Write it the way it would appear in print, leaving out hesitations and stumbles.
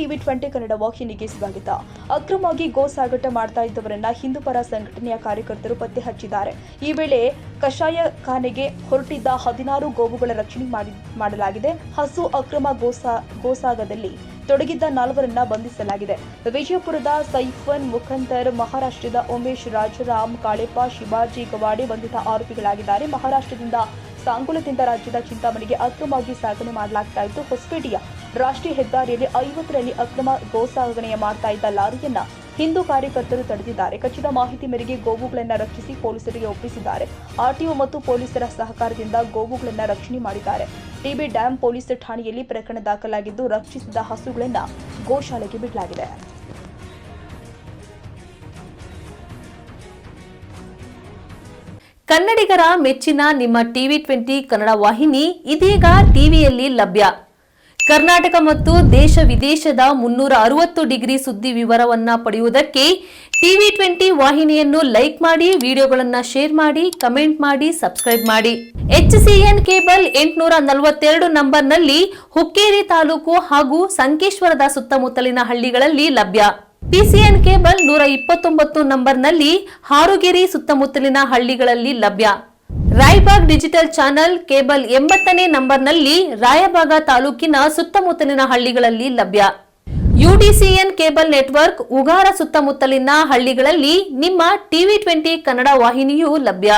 TV 20 Kannada ವಾಹಿನಿಗೆ ಸ್ವಾಗತ. ಅಕ್ರಮವಾಗಿ ಗೋ ಸಾಗಾಟ ಮಾಡ್ತಾ ಇದ್ದವರನ್ನ ಹಿಂದೂಪರ ಸಂಘಟನೆಯ ಕಾರ್ಯಕರ್ತರು ಪತ್ತೆ ಹಚ್ಚಿದ್ದಾರೆ. ಈ ವೇಳೆ ಕಷಾಯಖಾನೆಗೆ ಹೊರಟಿದ್ದ 16 ಗೋವುಗಳ ರಕ್ಷಣೆ ಮಾಡಲಾಗಿದೆ. ಹಸು ಅಕ್ರಮ ಗೋಸಾಗದಲ್ಲಿ ತೊಡಗಿದ್ದ 4ರನ್ನ ಬಂಧಿಸಲಾಗಿದೆ. ವಿಜಯಪುರದ ಸೈಫನ್ ಮುಖಂದರ್, ಮಹಾರಾಷ್ಟ್ರದ ಉಮೇಶ್, ರಾಜರಾಮ್, ಕಾಳೆಪ್ಪ, ಶಿವಾಜಿ ಗವಾಡೆ ಬಂಧಿತ ಆರೋಪಿಗಳಾಗಿದ್ದಾರೆ. ಮಹಾರಾಷ್ಟ್ರದಿಂದ ಸಾಂಗುಲದಿಂದ ರಾಜ್ಯದ ಚಿಂತಾಮಣಿಗೆ ಅಕ್ರಮವಾಗಿ ಸಾಗಣೆ ಮಾಡಲಾಗ್ತಾ ಇತ್ತು. ಹೊಸಪೇಟೆಯ ರಾಷ್ಟ್ರೀಯ ಹೆದ್ದಾರಿಯಲ್ಲಿ 50ರಲ್ಲಿ ಅಕ್ರಮ ಗೋಸಾಗಣೆ ಮಾಡ್ತಾ ಇದ್ದ ಲಾರಿಯನ್ನ ಹಿಂದೂ ಕಾರ್ಯಕರ್ತರು ತಡೆದಿದ್ದಾರೆ. ಖಚಿತ ಮಾಹಿತಿ ಮೇರೆಗೆ ಗೋವುಗಳನ್ನು ರಕ್ಷಿಸಿ ಪೊಲೀಸರಿಗೆ ಒಪ್ಪಿಸಿದ್ದಾರೆ. ಆರ್ಟಿಒ ಮತ್ತು ಪೊಲೀಸರ ಸಹಕಾರದಿಂದ ಗೋವುಗಳನ್ನು ರಕ್ಷಣೆ ಮಾಡಿದ್ದಾರೆ. ಟಿಬಿ ಡ್ಯಾಂ ಪೊಲೀಸ್ ಠಾಣೆಯಲ್ಲಿ ಪ್ರಕರಣ ದಾಖಲಾಗಿದ್ದು, ರಕ್ಷಿಸಿದ ಹಸುಗಳನ್ನು ಗೋಶಾಲೆಗೆ ಬಿಡಲಾಗಿದೆ. ಕನ್ನಡಿಗರ ಮೆಚ್ಚಿನ ನಿಮ್ಮ ಟಿವಿ 20 ಕನ್ನಡ ವಾಹಿನಿ ಇದೀಗ ಟಿವಿಯಲ್ಲಿ ಲಭ್ಯ. ಕರ್ನಾಟಕ ಮತ್ತು ದೇಶ ವಿದೇಶದ 360 ಡಿಗ್ರಿ ಸುದ್ದಿ ವಿವರವನ್ನ ಪಡೆಯುವುದಕ್ಕೆ ಟಿವಿ 20 ವಾಹಿನಿಯನ್ನು ಲೈಕ್ ಮಾಡಿ, ವಿಡಿಯೋಗಳನ್ನು ಶೇರ್ ಮಾಡಿ, ಕಮೆಂಟ್ ಮಾಡಿ, ಸಬ್ಸ್ಕ್ರೈಬ್ ಮಾಡಿ. HCN ಕೇಬಲ್ 842 ನಂಬರ್ನಲ್ಲಿ ಹುಕ್ಕೇರಿ ತಾಲೂಕು ಹಾಗೂ ಸಂಕೇಶ್ವರದ ಸುತ್ತಮುತ್ತಲಿನ ಹಳ್ಳಿಗಳಲ್ಲಿ ಲಭ್ಯ. PCN ಕೇಬಲ್ 129 ನಂಬರ್ನಲ್ಲಿ ಹಾರುಗೆರೆ ಸುತ್ತಮುತ್ತಲಿನ ಹಳ್ಳಿಗಳಲ್ಲಿ ಲಭ್ಯ. ರಾಯಬಾಗ್ ಡಿಜಿಟಲ್ ಚಾನೆಲ್ ಕೇಬಲ್ 80ನೇ ನಂಬರ್ನಲ್ಲಿ ರಾಯಬಾಗ ತಾಲೂಕಿನ ಸುತ್ತಮುತ್ತಲಿನ ಹಳ್ಳಿಗಳಲ್ಲಿ ಲಭ್ಯ. UDCN ಕೇಬಲ್ ನೆಟ್ವರ್ಕ್ ಉಗಾರ ಸುತ್ತಮುತ್ತಲಿನ ಹಳ್ಳಿಗಳಲ್ಲಿ ನಿಮ್ಮ ಟಿವಿ 20 ಕನ್ನಡ ವಾಹಿನಿಯೂ ಲಭ್ಯ.